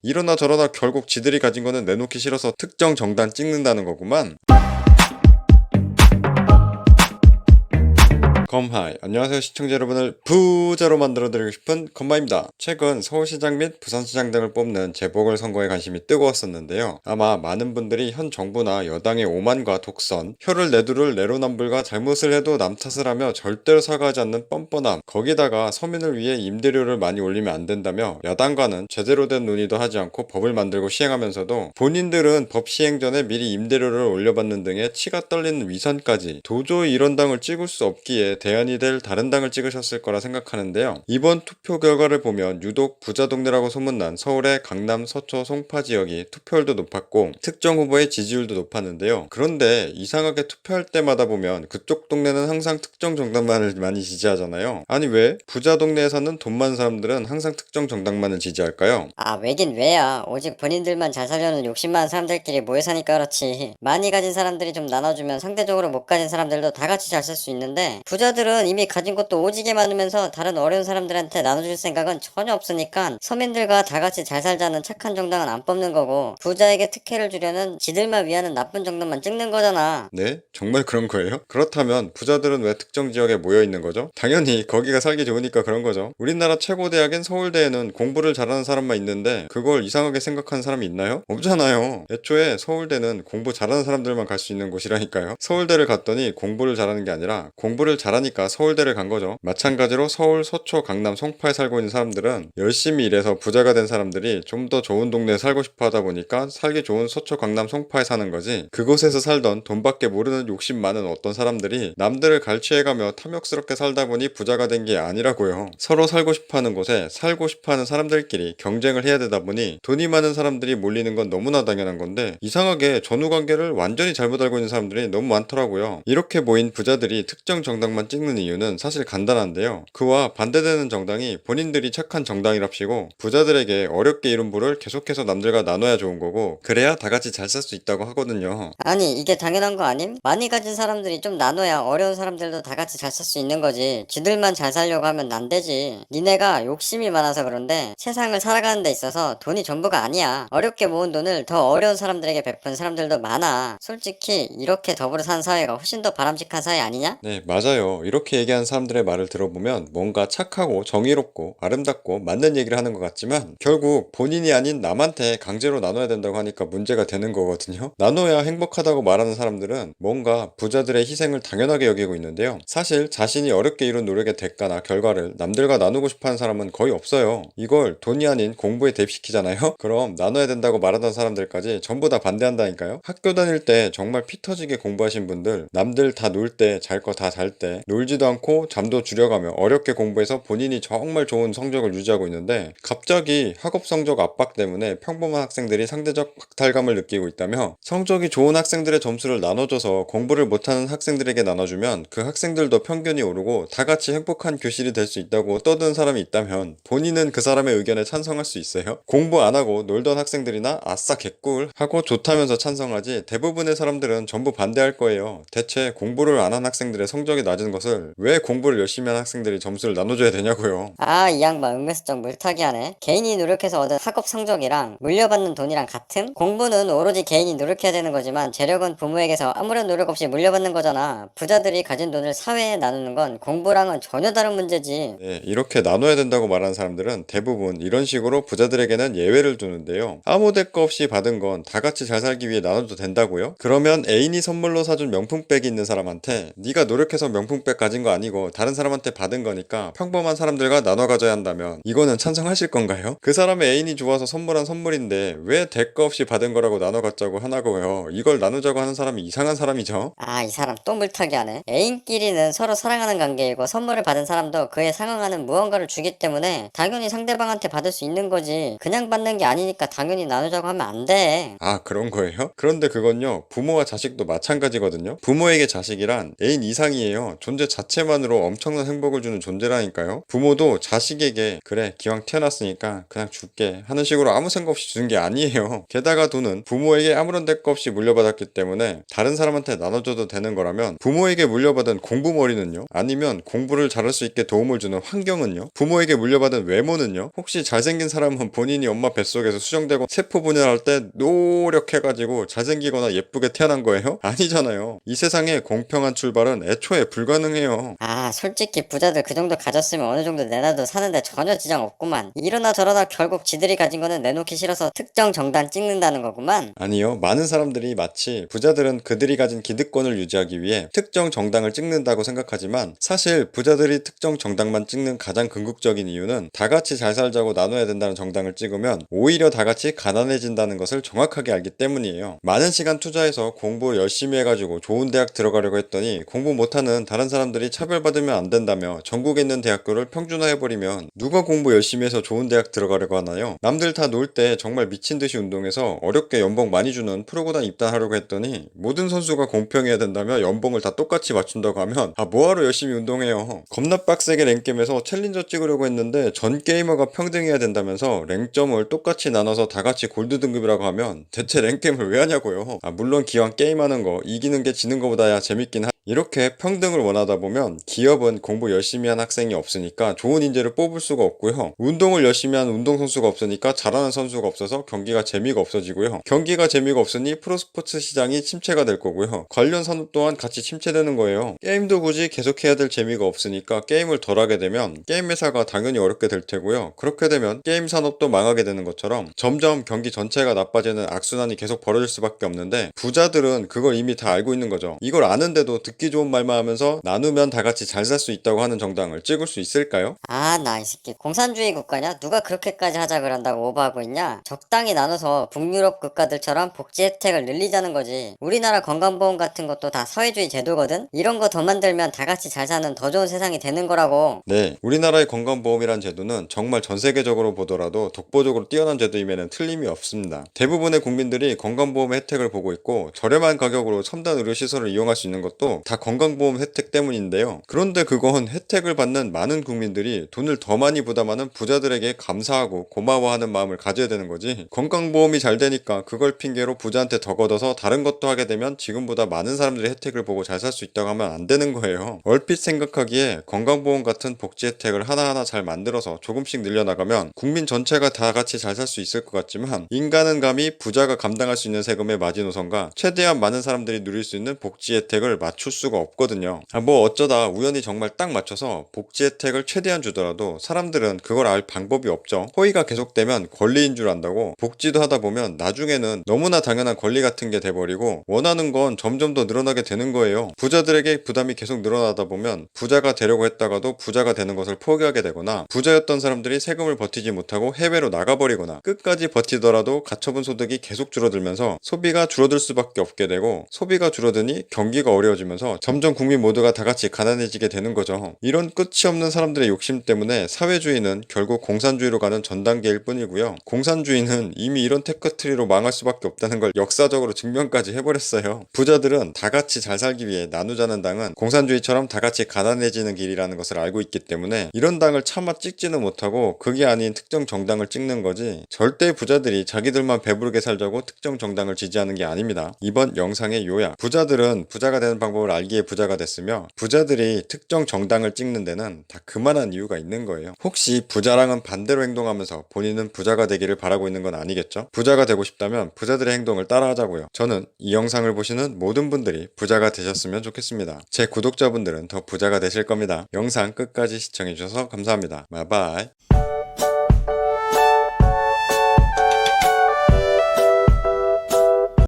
이러나 저러나 결국 지들이 가진 거는 내놓기 싫어서 특정 정당 찍는다는 거구만. 컴하이, 안녕하세요 시청자 여러분을 부자로 만들어드리고 싶은 컴마입니다. 최근 서울시장 및 부산시장 등을 뽑는 재보궐선거에 관심이 뜨거웠었는데요. 아마 많은 분들이 현 정부나 여당의 오만과 독선, 혀를 내두를 내로남불과 잘못을 해도 남 탓을 하며 절대로 사과하지 않는 뻔뻔함, 거기다가 서민을 위해 임대료를 많이 올리면 안 된다며 야당과는 제대로 된 논의도 하지 않고 법을 만들고 시행하면서도 본인들은 법 시행 전에 미리 임대료를 올려받는 등의 치가 떨리는 위선까지, 도저히 이런 당을 찍을 수 없기에 대안이 될 다른 당을 찍으셨을 거라 생각하는데요. 이번 투표 결과를 보면 유독 부자 동네라고 소문난 서울의 강남, 서초, 송파 지역이 투표율도 높았고 특정 후보의 지지율도 높았는데요. 그런데 이상하게 투표할 때마다 보면 그쪽 동네는 항상 특정 정당만을 많이 지지하잖아요. 아니 왜? 부자 동네에 사는 돈 많은 사람들은 항상 특정 정당만을 지지할까요? 아, 왜긴 왜야. 오직 본인들만 잘 살려는 욕심 많은 사람들끼리 모여 사니까 그렇지. 많이 가진 사람들이 좀 나눠주면 상대적으로 못 가진 사람들도 다 같이 잘 살 수 있는데, 부자들은 이미 가진 것도 오지게 많으면서 다른 어려운 사람들한테 나눠줄 생각은 전혀 없으니까 서민들과 다 같이 잘 살자는 착한 정당은 안 뽑는 거고, 부자에게 특혜를 주려는 지들만 위하는 나쁜 정당만 찍는 거잖아. 네? 정말 그런 거예요? 그렇다면 부자들은 왜 특정 지역에 모여 있는 거죠? 당연히 거기가 살기 좋으니까 그런 거죠. 우리나라 최고 대학인 서울대에는 공부를 잘하는 사람만 있는데 그걸 이상하게 생각하는 사람이 있나요? 없잖아요. 애초에 서울대는 공부 잘하는 사람들만 갈 수 있는 곳이라니까요. 서울대를 갔더니 공부를 잘하는 게 아니라 공부를 잘하니까 서울대를 간 거죠. 마찬가지로 서울, 서초, 강남, 송파에 살고 있는 사람들은 열심히 일해서 부자가 된 사람들이 좀 더 좋은 동네에 살고 싶어 하다 보니까 살기 좋은 서초, 강남, 송파에 사는 거지, 그곳에서 살던 돈밖에 모르는 욕심 많은 어떤 사람들이 남들을 갈취해가며 탐욕스럽게 살다 보니 부자가 된 게 아니라고요. 서로 살고 싶어하는 곳에 살고 싶어하는 사람들끼리 경쟁을 해야 되다 보니 돈이 많은 사람들이 몰리는 건 너무나 당연한 건데, 이상하게 전후관계를 완전히 잘못 알고 있는 사람들이 너무 많더라고요. 이렇게 모인 부자들이 특정 정당만 찍는 이유는 사실 간단한데요. 그와 반대되는 정당이 본인들이 착한 정당이랍시고 부자들에게 어렵게 이룬 부를 계속해서 남들과 나눠야 좋은 거고, 그래야 다 같이 잘 살 수 있다고 하거든요. 아니, 이게 당연한 거 아님? 많이 가진 사람들이 좀 나눠야 어려운 사람들도 다 같이 잘 살 수 있는 거지. 지들만 잘 살려고 하면 안 되지. 니네가 욕심이 많아서 그런데 세상을 살아가는 데 있어서 돈이 전부가 아니야. 어렵게 모은 돈을 더 어려운 사람들에게 베푼 사람들도 많아. 솔직히 이렇게 더불어 사는 사회가 훨씬 더 바람직한 사회 아니냐? 네, 맞아요. 이렇게 얘기한 사람들의 말을 들어보면 뭔가 착하고 정의롭고 아름답고 맞는 얘기를 하는 것 같지만 결국 본인이 아닌 남한테 강제로 나눠야 된다고 하니까 문제가 되는 거거든요. 나눠야 행복하다고 말하는 사람들은 뭔가 부자들의 희생을 당연하게 여기고 있는데요. 사실 자신이 어렵게 이룬 노력의 대가나 결과를 남들과 나누고 싶어 하는 사람은 거의 없어요. 이걸 돈이 아닌 공부에 대입시키잖아요? 그럼 나눠야 된다고 말하던 사람들까지 전부 다 반대한다니까요? 학교 다닐 때 정말 피 터지게 공부하신 분들, 남들 다 놀 때, 잘 거 다 잘 때, 놀지도 않고 잠도 줄여가며 어렵게 공부해서 본인이 정말 좋은 성적을 유지하고 있는데 갑자기 학업 성적 압박 때문에 평범한 학생들이 상대적 박탈감을 느끼고 있다며, 성적이 좋은 학생들의 점수를 나눠줘서 공부를 못하는 학생들에게 나눠주면 그 학생들도 평균이 오르고 다 같이 행복한 교실이 될 수 있다고 떠드는 사람이 있다면 본인은 그 사람의 의견에 찬성할 수 있어요? 공부 안 하고 놀던 학생들이나 아싸 개꿀 하고 좋다면서 찬성하지, 대부분의 사람들은 전부 반대할 거예요. 대체 공부를 안 한 학생들의 성적이 낮은 것을 왜 공부를 열심히 한 학생들이 점수를 나눠줘야 되냐고요. 아, 이 양반 은근슬쩍 물타기 하네. 개인이 노력해서 얻은 학업 성적이랑 물려받는 돈이랑 같음? 공부는 오로지 개인이 노력해야 되는 거지만 재력은 부모에게서 아무런 노력 없이 물려받는 거잖아. 부자들이 가진 돈을 사회에 나누는 건 공부랑은 전혀 다른 문제지. 네, 이렇게 나눠야 된다고 말하는 사람들은 대부분 이런 식으로 부자들에게는 예외를 두는데요. 아무 대가 없이 받은 건 다 같이 잘 살기 위해 나눠도 된다고요? 그러면 애인이 선물로 사준 명품백이 있는 사람한테 네가 노력해서 명품백 가진 거 아니고 다른 사람한테 받은 거니까 평범한 사람들과 나눠 가져야 한다면 이거는 찬성하실 건가요? 그 사람의 애인이 좋아서 선물한 선물인데 왜 대가 없이 받은 거라고 나눠 갖자고 하나고요? 이걸 나누자고 하는 사람이 이상한 사람이죠. 아, 이 사람 또 물타기 하네. 애인끼리는 서로 사랑하는 관계이고 선물을 받은 사람도 그에 상응하는 무언가를 주기 때문에 당연히 상대방한테 받을 수 있는 거지. 그냥 받는 게 아니니까 당연히 나누자고 하면 안 돼. 아, 그런 거예요? 그런데 그건요, 부모와 자식도 마찬가지거든요. 부모에게 자식이란 애인 이상이에요. 존재 자체만으로 엄청난 행복을 주는 존재라니까요. 부모도 자식에게 그래 기왕 태어났으니까 그냥 줄게 하는 식으로 아무 생각 없이 주는 게 아니에요. 게다가 돈은 부모에게 아무런 대가 없이 물려받았기 때문에 다른 사람한테 나눠줘도 되는 거라면 부모에게 물려받은 공부머리는요? 아니면 공부를 잘할 수 있게 도움을 주는 환경은요? 부모에게 물려받은 외모는요? 혹시 잘생긴 사람은 본인이 엄마 뱃속에서 수정되고 세포 분열할 때 노력해가지고 잘생기거나 예쁘게 태어난 거예요? 아니잖아요. 이 세상에 공평한 출발은 애초에 불가능해요. 아, 솔직히 부자들 그 정도 가졌으면 어느 정도 내놔도 사는데 전혀 지장 없구만. 이러나 저러나 결국 지들이 가진 거는 내놓기 싫어서 특정 정당 찍는다는 거구만. 아니요. 많은 사람들이 마치 부자들은 그들이 가진 기득권을 유지하기 위해 특정 정당을 찍는다고 생각하지만 사실 부자들이 특정 정당만 찍는 가장 궁극적인 이유는 다 같이 잘 살자고 나눠야 된다는 정당을 찍으면 오히려 다 같이 가난해진다는 것을 정확하게 알기 때문이에요. 많은 시간 투자해서 공부 열심히 해가지고 좋은 대학 들어가려고 했더니 공부 못하는 다른 사람들이 차별받으면 안 된다며 전국에 있는 대학교를 평준화해버리면 누가 공부 열심히 해서 좋은 대학 들어가려고 하나요? 남들 다 놀 때 정말 미친 듯이 운동해서 어렵게 연봉 많이 주는 프로구단 입단하려고 했더니 모든 선수가 공평해야 된다며 연봉을 다 똑같이 맞춘다고 하면 뭐하러 열심히 운동해요. 겁나 빡세게 랭겜에서 챌린저 찍으려고 했는데 전 게이머가 평등해야 된다면서 랭점을 똑같이 나눠서 다 같이 골드 등급이라고 하면 대체 랭겜을 왜 하냐고요. 물론 기왕 게임하는 거 이기는 게 지는 거보다야 재밌긴 이렇게 평등을 원하다 보면 기업은 공부 열심히 한 학생이 없으니까 좋은 인재를 뽑을 수가 없고요. 운동을 열심히 한 운동선수가 없으니까 잘하는 선수가 없어서 경기가 재미가 없어지고요. 경기가 재미가 없으니 프로스포츠 시장이 침체가 될 거고요. 관련 산업 또한 같이 침체되는 거예요. 게임도 굳이 계속해야 될 재미가 없으니까 게임을 덜 하게 되면 게임 회사가 당연히 어렵게 될 테고요. 그렇게 되면 게임 산업도 망하게 되는 것처럼 점점 경기 전체가 나빠지는 악순환이 계속 벌어질 수밖에 없는데 부자들은 그걸 이미 다 알고 있는 거죠. 이걸 아는데도 듣기 좋은 말만 하면서 나누면 다 같이 잘 살 수 있다고 하는 정당을 찍을 수 있을까요? 아, 나 이 새끼 공산주의 국가냐? 누가 그렇게까지 하자 그런다고 오버하고 있냐? 적당히 나눠서 북유럽 국가들처럼 복지 혜택을 늘리자는 거지. 우리나라 건강보험 같은 것도 다 사회주의 제도거든? 이런 거 더 만들면 다 같이 잘 사는 더 좋은 세상이 되는 거라고. 네, 우리나라의 건강보험이란 제도는 정말 전 세계적으로 보더라도 독보적으로 뛰어난 제도임에는 틀림이 없습니다. 대부분의 국민들이 건강보험의 혜택을 보고 있고 저렴한 가격으로 첨단 의료시설을 이용할 수 있는 것도 다 건강보험 혜택 때문인데요. 그런데 그건 혜택을 받는 많은 국민들이 돈을 더 많이 부담하는 부자들에게 감사하고 고마워하는 마음을 가져야 되는 거지. 건강보험이 잘 되니까 그걸 핑계로 부자한테 더 걷어서 다른 것도 하게 되면 지금보다 많은 사람들이 혜택을 보고 잘 살 수 있다고 하면 안 되는 거예요. 얼핏 생각하기에 건강보험 같은 복지 혜택을 하나하나 잘 만들어서 조금씩 늘려나가면 국민 전체가 다 같이 잘 살 수 있을 것 같지만 인간은 감히 부자가 감당할 수 있는 세금의 마지노선과 최대한 많은 사람들이 누릴 수 있는 복지 혜택을 맞출 수가 없거든요. 뭐 어쩌다 우연히 정말 딱 맞춰서 복지 혜택을 최대한 주더라도 사람들은 그걸 알 방법이 없죠. 호의가 계속되면 권리인 줄 안다고 복지도 하다 보면 나중에는 너무나 당연한 권리 같은 게 돼버리고 원하는 건 점점 더 늘어나게 되는 거예요. 부자들에게 부담이 계속 늘어나다 보면 부자가 되려고 했다가도 부자가 되는 것을 포기하게 되거나 부자였던 사람들이 세금을 버티지 못하고 해외로 나가버리거나 끝까지 버티더라도 가처분 소득이 계속 줄어들면서 소비가 줄어들 수밖에 없게 되고 소비가 줄어드니 경기가 어려워지면서 점점 국민 모두가 다 같이 가난해지게 되는 거죠. 이런 끝이 없는 사람들의 욕심 때문에 사회주의는 결국 공산주의로 가는 전 단계일 뿐이고요. 공산주의는 이미 이런 테크트리로 망할 수밖에 없다는 걸 역사적으로 증명까지 해버렸어요. 부자들은 다 같이 잘 살기 위해 나누자는 당은 공산주의처럼 다 같이 가난해지는 길이라는 것을 알고 있기 때문에 이런 당을 차마 찍지는 못하고 그게 아닌 특정 정당을 찍는 거지 절대 부자들이 자기들만 배부르게 살자고 특정 정당을 지지하는 게 아닙니다. 이번 영상의 요약, 부자들은 부자가 되는 방법을 알기에 부자가 됐으며 부자들이 특정 정당을 찍는 데는 다 그만한 이유가 있는 거예요. 혹시 부자랑은 반대로 행동하면서 본인은 부자가 되기를 바라고 있는 건 아니겠죠? 부자가 되고 싶다면 부자들의 행동을 따라하자고요. 저는 이 영상을 보시는 모든 분들이 부자가 되셨으면 좋겠습니다. 제 구독자분들은 더 부자가 되실 겁니다. 영상 끝까지 시청해주셔서 감사합니다. 바이바이.